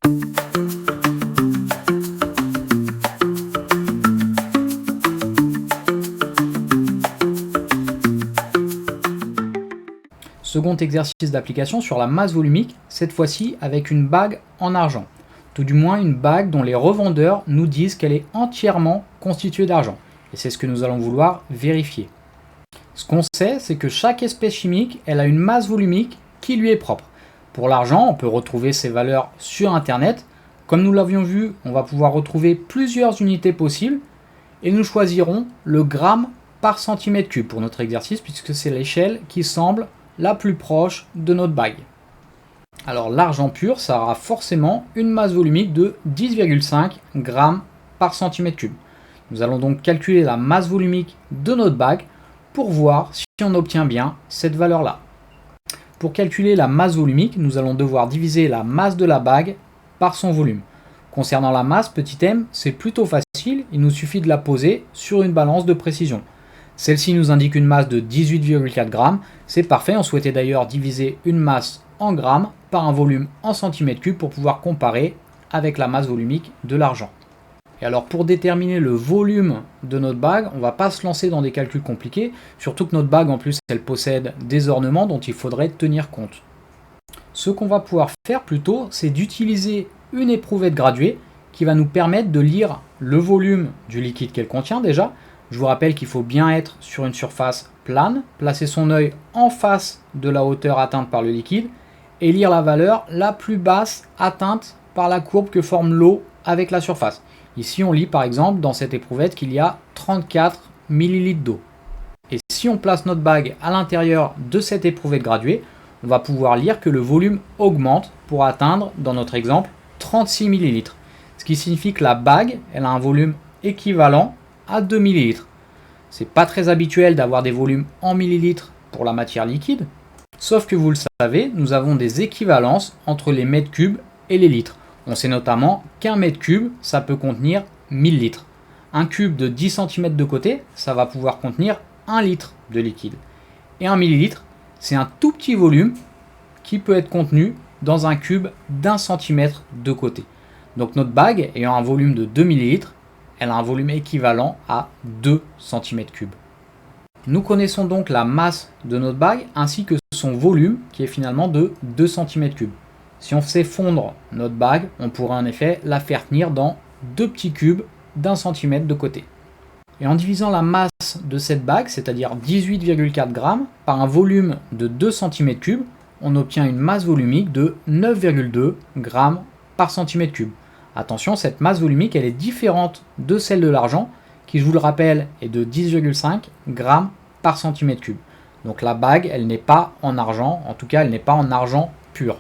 Second exercice d'application sur la masse volumique, cette fois-ci avec une bague en argent. Tout du moins une bague dont les revendeurs nous disent qu'elle est entièrement constituée d'argent. Et c'est ce que nous allons vouloir vérifier. Ce qu'on sait, c'est que chaque espèce chimique, elle a une masse volumique qui lui est propre. Pour l'argent, on peut retrouver ces valeurs sur Internet. Comme nous l'avions vu, on va pouvoir retrouver plusieurs unités possibles et nous choisirons le gramme par centimètre cube pour notre exercice puisque c'est l'échelle qui semble la plus proche de notre bague. Alors l'argent pur, ça aura forcément une masse volumique de 10,5 grammes par centimètre cube. Nous allons donc calculer la masse volumique de notre bague pour voir si on obtient bien cette valeur-là. Pour calculer la masse volumique, nous allons devoir diviser la masse de la bague par son volume. Concernant la masse, petit m, c'est plutôt facile, il nous suffit de la poser sur une balance de précision. Celle-ci nous indique une masse de 18,4 grammes, c'est parfait, on souhaitait d'ailleurs diviser une masse en grammes par un volume en centimètres cubes pour pouvoir comparer avec la masse volumique de l'argent. Et alors pour déterminer le volume de notre bague, on ne va pas se lancer dans des calculs compliqués, surtout que notre bague en plus elle possède des ornements dont il faudrait tenir compte. Ce qu'on va pouvoir faire plutôt, c'est d'utiliser une éprouvette graduée qui va nous permettre de lire le volume du liquide qu'elle contient déjà. Je vous rappelle qu'il faut bien être sur une surface plane, placer son œil en face de la hauteur atteinte par le liquide et lire la valeur la plus basse atteinte par la courbe que forme l'eau avec la surface. Ici on lit par exemple dans cette éprouvette qu'il y a 34 ml d'eau. Et si on place notre bague à l'intérieur de cette éprouvette graduée, on va pouvoir lire que le volume augmente pour atteindre, dans notre exemple, 36 ml. Ce qui signifie que la bague elle a un volume équivalent à 2 ml. C'est pas très habituel d'avoir des volumes en millilitres pour la matière liquide, sauf que vous le savez, nous avons des équivalences entre les mètres cubes et les litres. On sait notamment qu'un mètre cube, ça peut contenir 1000 litres. Un cube de 10 cm de côté, ça va pouvoir contenir 1 litre de liquide. Et 1 millilitre, c'est un tout petit volume qui peut être contenu dans un cube d'1 centimètre de côté. Donc notre bague, ayant un volume de 2 ml, elle a un volume équivalent à 2 cm3. Nous connaissons donc la masse de notre bague ainsi que son volume qui est finalement de 2 cm3. Si on faisait fondre notre bague, on pourrait en effet la faire tenir dans deux petits cubes d'1 centimètre de côté. Et en divisant la masse de cette bague, c'est-à-dire 18,4 grammes, par un volume de 2 cm3, on obtient une masse volumique de 9,2 grammes par centimètre cube. Attention, cette masse volumique elle est différente de celle de l'argent, qui je vous le rappelle est de 10,5 grammes par centimètre cube. Donc la bague elle n'est pas en argent, en tout cas elle n'est pas en argent pur.